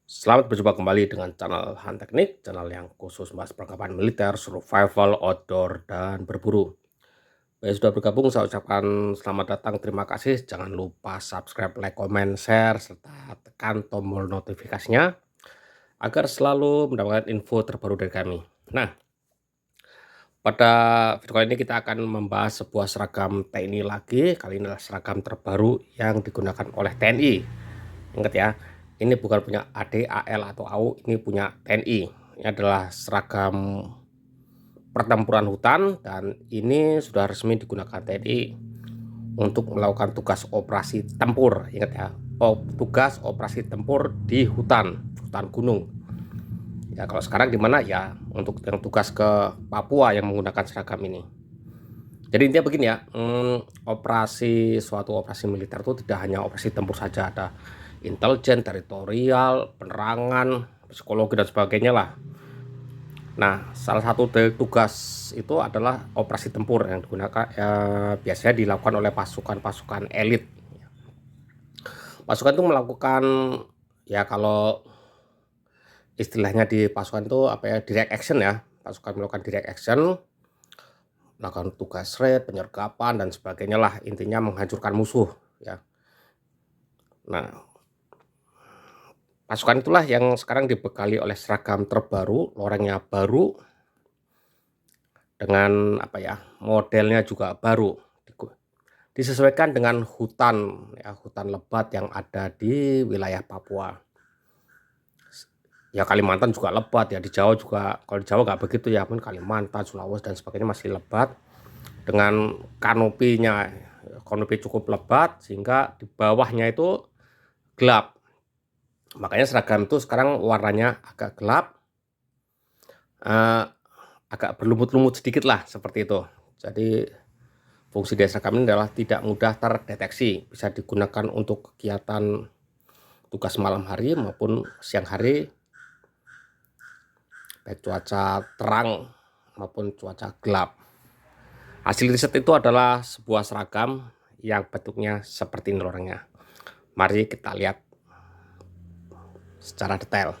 Selamat berjumpa kembali dengan channel Han Teknik, channel yang khusus membahas perlengkapan militer, survival, outdoor, dan berburu. Bagi yang sudah bergabung, saya ucapkan selamat datang, terima kasih. Jangan lupa subscribe, like, comment, share, serta tekan tombol notifikasinya agar selalu mendapatkan info terbaru dari kami. Nah, pada video kali ini kita akan membahas sebuah seragam TNI lagi. Kali ini adalah seragam terbaru yang digunakan oleh TNI. Ingat ya, ini bukan punya AD, AL, atau AU, ini punya TNI. Ini adalah seragam pertempuran hutan dan ini sudah resmi digunakan TNI untuk melakukan tugas operasi tempur. Ingat ya, tugas operasi tempur di hutan gunung. Ya kalau sekarang gimana ya, untuk yang tugas ke Papua yang menggunakan seragam ini. Jadi intinya begini ya, suatu operasi militer itu tidak hanya operasi tempur saja, ada intelijen, teritorial, penerangan, psikologi, dan sebagainya lah. Nah, salah satu dari tugas itu adalah operasi tempur yang digunakan biasanya dilakukan oleh pasukan-pasukan elit. Pasukan itu melakukan, ya kalau istilahnya di pasukan itu apa ya, direct action ya. Pasukan melakukan direct action, melakukan tugas raid, penyergapan, dan sebagainya lah. Intinya menghancurkan musuh ya. Nah, pasukan itulah yang sekarang dibekali oleh seragam terbaru, lorengnya baru, dengan apa ya, modelnya juga baru, disesuaikan dengan hutan ya, hutan lebat yang ada di wilayah Papua. Ya Kalimantan juga lebat ya, di Jawa juga, kalau di Jawa nggak begitu ya, pun Kalimantan, Sulawesi, dan sebagainya masih lebat dengan kanopinya, kanopi cukup lebat sehingga di bawahnya itu gelap. Makanya seragam itu sekarang warnanya agak gelap, agak berlumut-lumut sedikit lah, seperti itu. Jadi fungsi dari seragam ini adalah tidak mudah terdeteksi, bisa digunakan untuk kegiatan tugas malam hari maupun siang hari, baik cuaca terang maupun cuaca gelap. Hasil riset itu adalah sebuah seragam yang bentuknya seperti ini lorengnya. Mari kita lihat secara detail.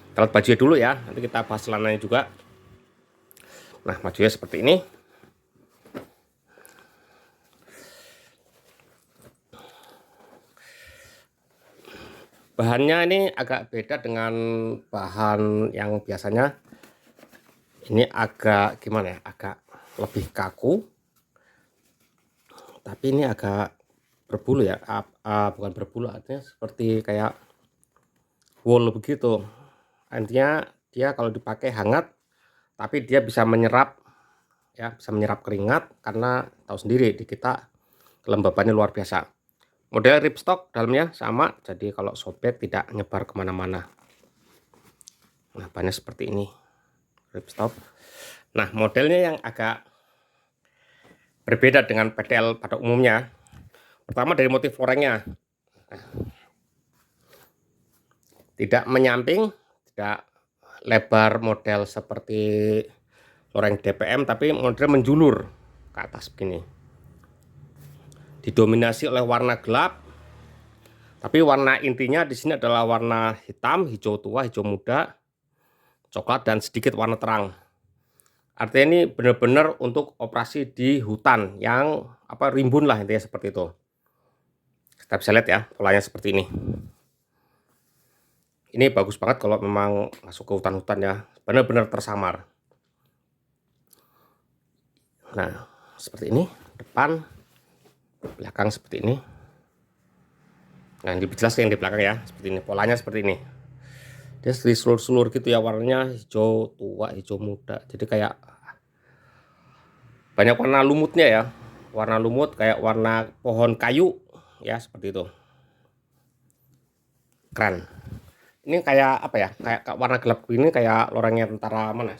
Kita lihat bajunya dulu ya, nanti kita bahas celananya juga. Nah, bajunya seperti ini. Bahannya ini agak beda dengan bahan yang biasanya. Ini agak gimana ya, agak lebih kaku, tapi ini agak berbulu ya, bukan berbulu, artinya seperti kayak wool begitu. Intinya dia kalau dipakai hangat, tapi dia bisa menyerap ya, bisa menyerap keringat, karena tahu sendiri di kita kelembabannya luar biasa. Model ripstop dalamnya sama, jadi kalau sobek tidak nyebar kemana-mana. Nah, bahannya seperti ini, ripstop. Nah, modelnya yang agak berbeda dengan PTL pada umumnya. Pertama dari motif lorengnya, tidak menyamping, tidak lebar model seperti loreng DPM, tapi model menjulur ke atas begini. Didominasi oleh warna gelap, tapi warna intinya di sini adalah warna hitam, hijau tua, hijau muda, coklat, dan sedikit warna terang. Artinya ini benar-benar untuk operasi di hutan yang rimbun lah, intinya seperti itu. Kita bisa lihat ya, polanya seperti ini. Ini bagus banget kalau memang masuk ke hutan-hutan ya, benar-benar tersamar. Nah, seperti ini, depan, belakang seperti ini. Nah, ini jelas yang di belakang ya, seperti ini, polanya seperti ini. Dia seluruh gitu ya, warnanya hijau tua, hijau muda, jadi kayak banyak warna lumutnya ya, warna lumut kayak warna pohon kayu ya, seperti itu. Keren. Ini kayak apa ya, kayak warna gelap ini kayak lorengnya tentara mana?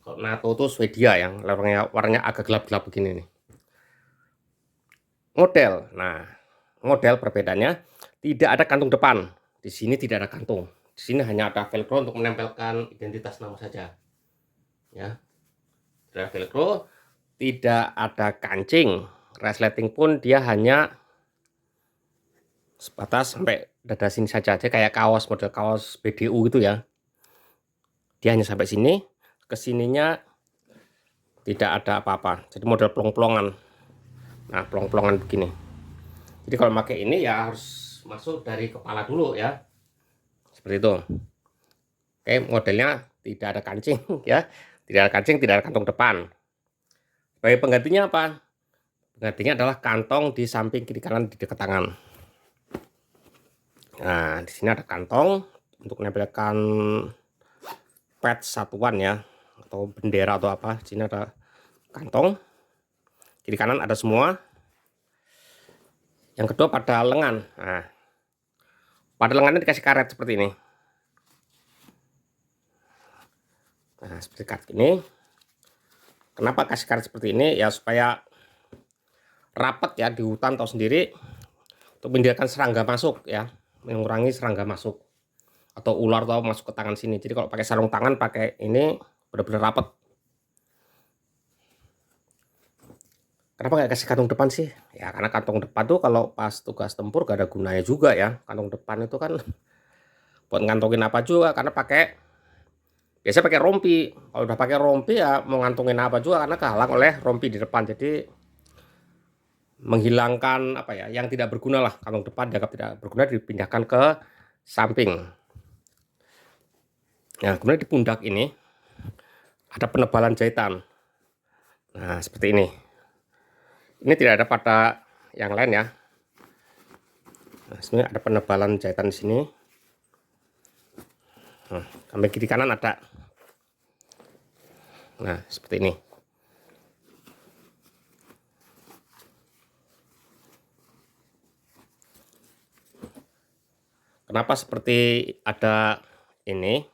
Kalau NATO tuh Swedia yang lorengnya warnanya agak gelap-gelap begini nih. Model. Nah, model perbedaannya tidak ada kantung depan. Di sini tidak ada kantung. Di sini hanya ada velcro untuk menempelkan identitas nama saja. Ya. Ada velcro, tidak ada kancing. Resleting pun dia hanya sebatas sampai dada sini saja, jadi kayak kaos, model kaos BDU gitu ya. Dia hanya sampai sini, ke sininya tidak ada apa-apa, jadi model plong-plongan. Nah, plong-plongan begini. Jadi kalau pakai ini ya harus masuk dari kepala dulu ya, seperti itu. Oke, modelnya tidak ada kancing ya, tidak ada kancing, tidak ada kantong depan. Sebagai penggantinya apa? Penggantinya adalah kantong di samping kiri kanan di dekat tangan. Nah, di sini ada kantong untuk menempelkan pet satuan ya, atau bendera atau apa. Di sini ada kantong, kiri kanan ada semua. Yang kedua pada lengan. Nah, pada lengannya dikasih karet seperti ini. Nah, seperti karet ini. Kenapa kasih karet seperti ini? Ya supaya rapat ya, di hutan tahu sendiri, untuk menghindari serangga masuk ya, mengurangi serangga masuk atau ular atau masuk ke tangan sini. Jadi kalau pakai sarung tangan pakai ini benar-benar rapat. Kenapa nggak kasih kantong depan sih? Ya karena kantong depan tuh kalau pas tugas tempur gak ada gunanya juga ya. Kantong depan itu kan buat ngantongin apa juga, karena biasanya pakai rompi. Kalau udah pakai rompi ya mau ngantongin apa juga karena kehalang oleh rompi di depan. Jadi menghilangkan apa ya, yang tidak berguna lah. Kantong depan dianggap tidak berguna, dipindahkan ke samping. Nah, kemudian di pundak ini ada penebalan jahitan. Nah, seperti ini. Ini tidak ada pada yang lain ya. Nah, sebenarnya ada penebalan jahitan di sini. Nah, sampai kiri kanan ada. Nah, seperti ini. Kenapa seperti ada ini?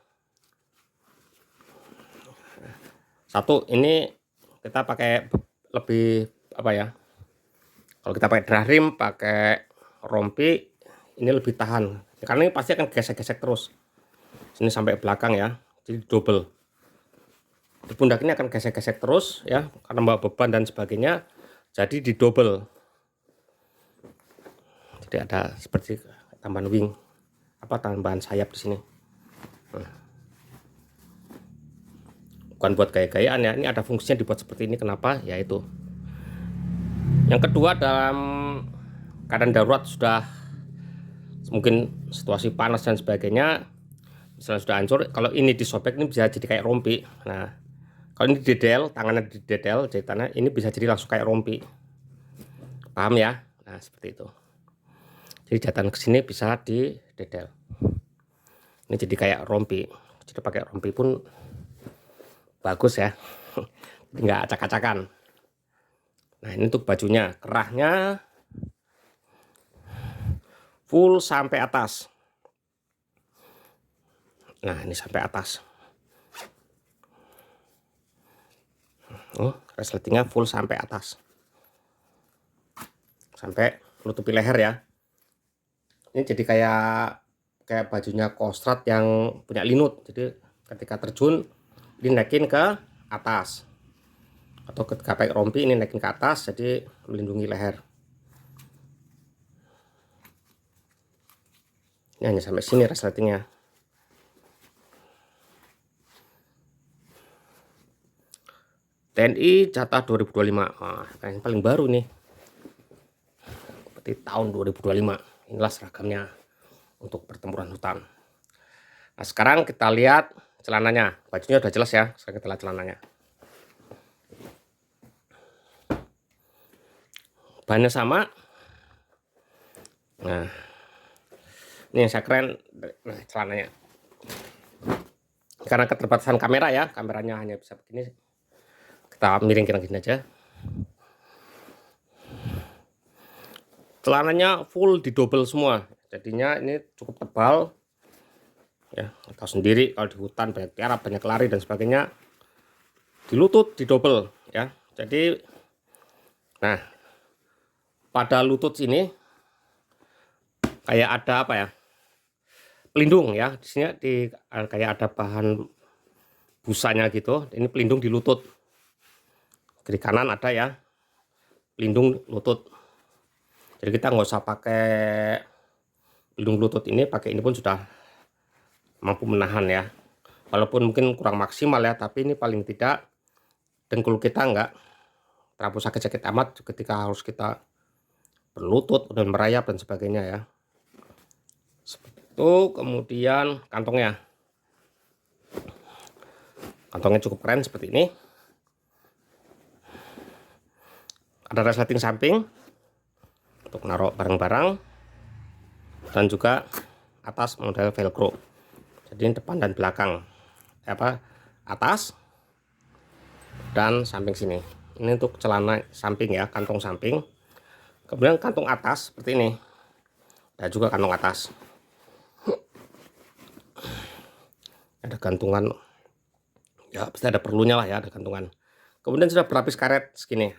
Satu, ini kita pakai lebih apa ya? Kalau kita pakai drahrim, pakai rompi, ini lebih tahan. Karena ini pasti akan gesek-gesek terus. Sini sampai belakang ya. Jadi double. Di pundak ini akan gesek-gesek terus ya, karena bawa beban dan sebagainya. Jadi di double. Jadi ada seperti tambahan wing, tambahan sayap di sini. Bukan buat gaya-gayaan ya, ini ada fungsinya dibuat seperti ini. Kenapa? Ya itu. Yang kedua, dalam keadaan darurat sudah mungkin situasi panas dan sebagainya, misalnya sudah hancur, kalau ini disobek ini bisa jadi kayak rompi. Nah, kalau ini didedel, tangannya didedel jahitannya, ini bisa jadi langsung kayak rompi. Paham ya? Nah, seperti itu. Jadi jahitan kesini bisa didedel. Ini jadi kayak rompi. Jadi pakai rompi pun bagus ya. Nggak acak-acakan. Nah, ini untuk bajunya. Kerahnya full sampai atas. Nah, ini sampai atas. Resletingnya full sampai atas. Sampai menutupi leher ya. Ini jadi kayak bajunya kostrat yang punya linut. Jadi ketika terjun ini naikin ke atas. Atau ketika pakai rompi ini naikin ke atas, jadi melindungi leher. Ini hanya sampai sini resletingnya. TNI jatah 2025. Nah, yang paling baru nih. Seperti tahun 2025. Inilah seragamnya untuk pertempuran hutan. Nah, sekarang kita lihat celananya. Bajunya udah jelas ya. Sekarang kita lihat celananya. Bahannya sama. Nah, ini yang saya keren. Nah, celananya. Karena keterbatasan kamera ya, kameranya hanya bisa begini. Kita miringin gini aja. Celananya full di double semua. Jadinya ini cukup tebal. Ya, tahu sendiri kalau di hutan banyak tiarap, banyak lari dan sebagainya. Di lutut di double ya. Jadi nah, pada lutut sini kayak ada apa ya? Pelindung ya. Di sini kayak ada bahan busanya gitu. Ini pelindung di lutut. Kiri kanan ada ya. Pelindung lutut. Jadi kita nggak usah pakai pelindung lutut ini pakai ini pun sudah mampu menahan ya. Walaupun mungkin kurang maksimal ya, tapi ini paling tidak dengkul kita nggak terlalu sakit-sakit amat ketika harus kita berlutut dan merayap dan sebagainya ya. Seperti itu. Kemudian kantongnya cukup keren seperti ini. Ada resleting samping untuk naruh barang-barang dan juga atas model velcro. Jadi depan dan belakang, atas dan samping sini. Ini untuk celana samping ya, kantong samping. Kemudian kantong atas seperti ini. Ada juga kantong atas. Ada gantungan. Ya pasti ada perlunya lah ya, ada gantungan. Kemudian sudah berlapis karet segini.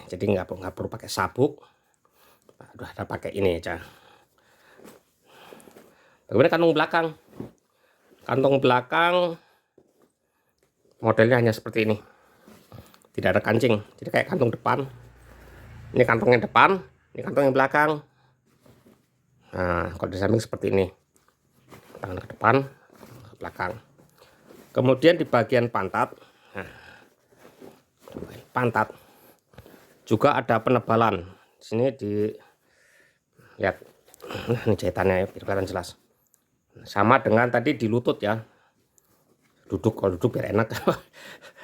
Jadi nggak perlu pakai sabuk. Udah ada pakai ini aja. Kemudian kantong belakang modelnya hanya seperti ini, tidak ada kancing, jadi kayak kantong depan. Ini kantongnya depan, ini kantong yang belakang. Nah kalau di samping seperti ini, tangan ke depan, ke belakang. Kemudian di bagian pantat, juga ada penebalan. Di sini lihat, ini jahitannya ya, biar kelihatan jelas. Sama dengan tadi di lutut ya. Kalau duduk biar enak.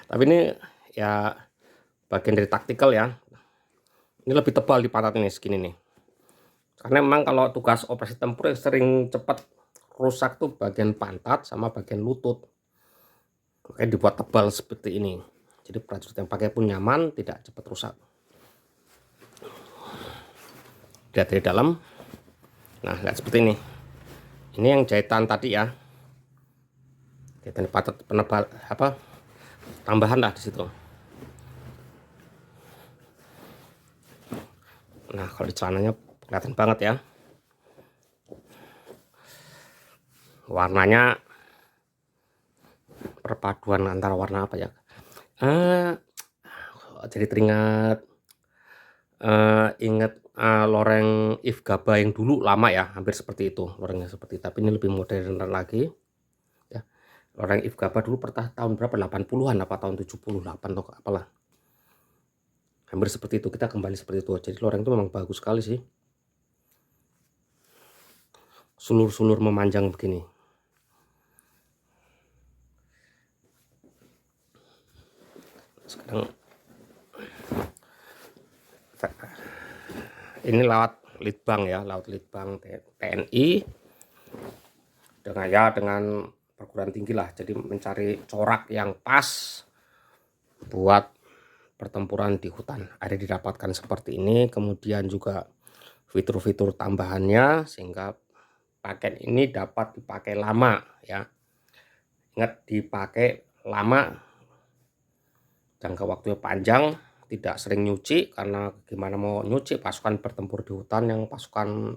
Tapi ini ya bagian dari taktikal ya. Ini lebih tebal di pantat ini segini nih. Karena memang kalau tugas operasi tempur yang sering cepat rusak tuh bagian pantat sama bagian lutut. Makanya dibuat tebal seperti ini. Jadi prajurit yang pakai pun nyaman, tidak cepat rusak. Lihat dari dalam. Nah, lihat seperti ini. Ini yang jahitan tadi ya. Jahitan pantat penebal tambahan lah di situ. Nah, kalau di celananya kelihatan banget ya. Warnanya perpaduan antara warna apa ya? Jadi teringat ingat loreng If Gaba yang dulu lama ya, hampir seperti itu lorengnya seperti. Tapi ini lebih modern lagi. Ya. Loreng If Gaba dulu tahun berapa? 80-an apa tahun 78 atau apalah. Hampir seperti itu, kita kembali seperti itu. Jadi loreng itu memang bagus sekali sih. Sulur-sulur memanjang begini. Sekarang ini laut litbang ya, laut litbang TNI dengan perguruan tinggi lah. Jadi mencari corak yang pas buat pertempuran di hutan. Ada didapatkan seperti ini. Kemudian juga fitur-fitur tambahannya sehingga paket ini dapat dipakai lama ya. Ingat, dipakai lama, jangka waktunya panjang, tidak sering nyuci, karena gimana mau nyuci pasukan bertempur di hutan yang pasukan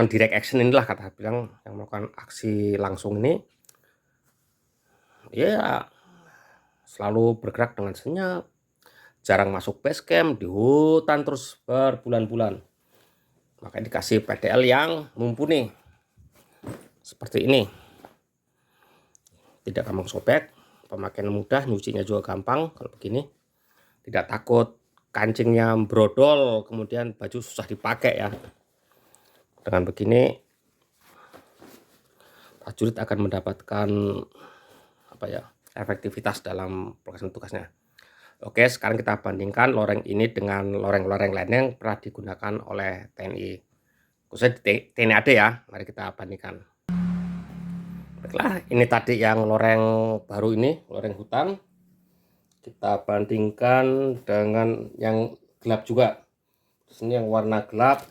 direct action inilah kata bilang, yang melakukan aksi langsung ini ya selalu bergerak dengan senyap, jarang masuk base camp, di hutan terus berbulan-bulan. Makanya dikasih PDL yang mumpuni seperti ini, tidak gampang sobek, pemakaian mudah, nyucinya juga gampang. Kalau begini tidak takut kancingnya brodol, kemudian baju susah dipakai ya. Dengan begini prajurit akan mendapatkan efektivitas dalam pelaksanaan tugasnya. Oke, sekarang kita bandingkan loreng ini dengan loreng-loreng lain yang pernah digunakan oleh TNI, khususnya di TNI AD ya. Mari kita bandingkan. Baiklah, ini tadi yang loreng baru ini, loreng hutan. Kita bandingkan dengan yang gelap juga. Terus ini yang warna gelap,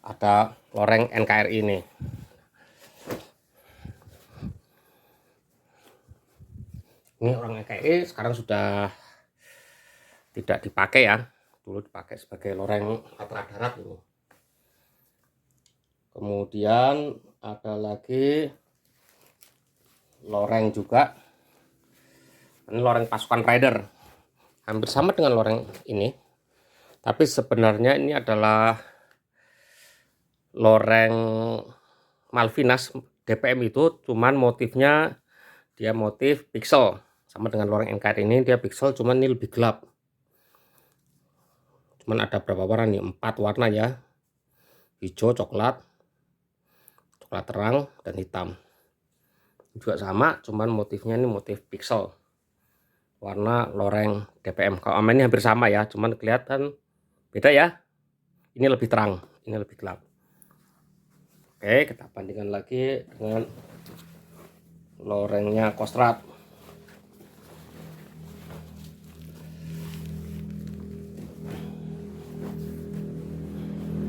ada loreng NKRI ini. Ini orang NKRI sekarang sudah tidak dipakai ya. Dulu dipakai sebagai loreng patra darat ini. Kemudian ada lagi loreng juga. Ini loreng pasukan rider. Hampir sama dengan loreng ini. Tapi sebenarnya ini adalah loreng Malvinas DPM itu, cuman motifnya dia motif pixel. Sama dengan loreng NKRI ini dia pixel, cuman ini lebih gelap. Cuman ada berapa warna nih? 4 warna ya. Hijau, coklat terang, dan hitam. Juga sama, cuman motifnya ini motif pixel. Warna loreng DPM. Kalau ini hampir sama ya, cuman kelihatan beda ya. Ini lebih terang, ini lebih gelap. Oke, kita bandingkan lagi dengan lorengnya Kostrad.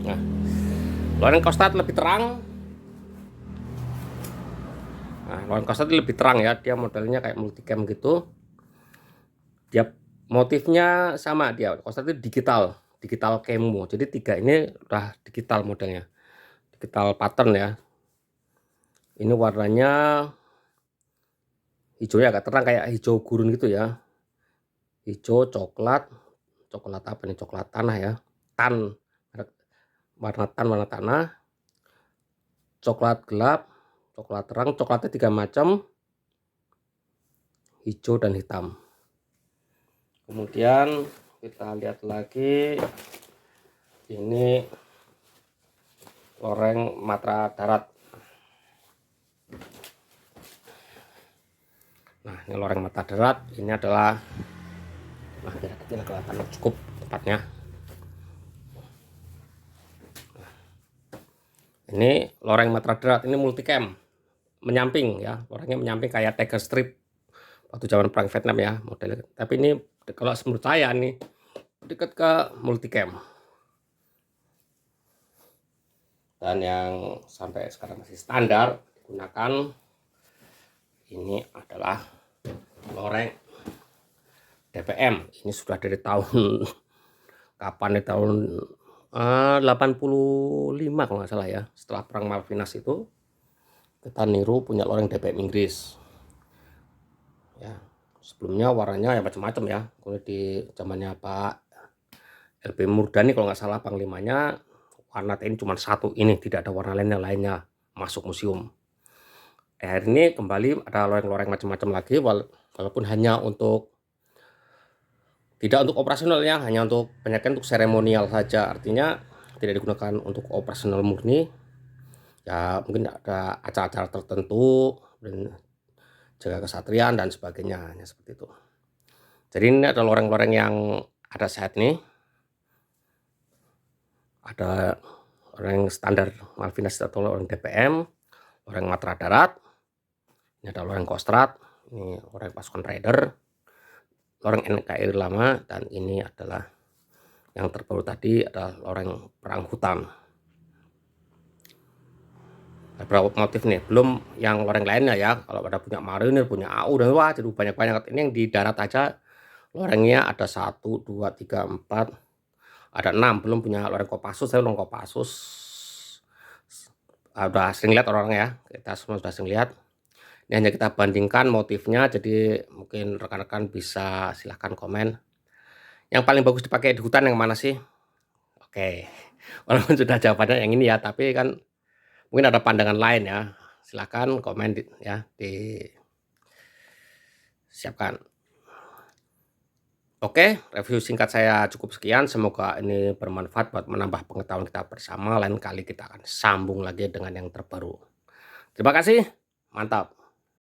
Nah, loreng Kostrad lebih terang. Nah, loreng Kostrad lebih terang ya, dia modelnya kayak multicam gitu. Dia motifnya sama, dia Kostrad itu digital camo. Jadi 3 ini udah digital modelnya, digital pattern ya. Ini warnanya hijaunya agak terang kayak hijau gurun gitu ya. Hijau, coklat apa nih? Coklat tanah ya. Warna tanah, coklat gelap, coklat terang, coklatnya 3 macam, hijau dan hitam. Kemudian kita lihat lagi, ini loreng Matra Darat. Nah, ini loreng Matra Darat, ini adalah, nah kira-kira kelihatan cukup tepatnya. Ini loreng Matra Darat, ini multicam, menyamping ya, lorengnya menyamping kayak Tiger Strip waktu zaman perang Vietnam ya modelnya. Tapi ini kalau menurut saya nih dekat ke multicam. Dan yang sampai sekarang masih standar digunakan ini adalah loreng DPM. Ini sudah dari tahun kapan nih, tahun 85 kalau nggak salah ya. Setelah perang Malvinas itu kita niru punya loreng DPM Inggris ya. Sebelumnya warnanya ya macam-macam ya. Kemudian di zamannya Pak LB Murdani kalau nggak salah panglimanya, warna TNI cuma 1 ini, tidak ada warna lain yang lainnya masuk museum. Hari ini kembali ada loreng-loreng macam-macam lagi, walaupun hanya untuk tidak untuk operasional ya, hanya untuk penyajian untuk seremonial saja. Artinya tidak digunakan untuk operasional murni. Ya mungkin ada acara-acara tertentu dan jaga kesatrian dan sebagainya, hanya seperti itu. Jadi ini ada loreng-loreng yang ada saat ini. Ada loreng standar Malvinas atau loreng DPM, loreng Matra Darat, ini ada loreng Kostrad, ini loreng pasukan Raider, loreng NKRI lama, dan ini adalah yang terbaru tadi adalah loreng perang hutan. Ada beberapa motif nih, belum yang loreng lainnya ya. Kalau ada punya marinir, punya AU, dan wah jadi banyak-banyak. Ini yang di darat aja lorengnya ada 1, 2, 3, 4, ada 6. Belum punya loreng Kopassus. Saya loreng Kopassus udah sering lihat orang ya, kita semua sudah sering lihat. Ini hanya kita bandingkan motifnya, jadi mungkin rekan-rekan bisa silahkan komen yang paling bagus dipakai di hutan yang mana sih. Oke, walaupun sudah jawabannya yang ini ya, tapi kan mungkin ada pandangan lain ya, silahkan komen ya, disiapkan. Oke, review singkat saya cukup sekian. Semoga ini bermanfaat buat menambah pengetahuan kita bersama. Lain kali kita akan sambung lagi dengan yang terbaru. Terima kasih, mantap.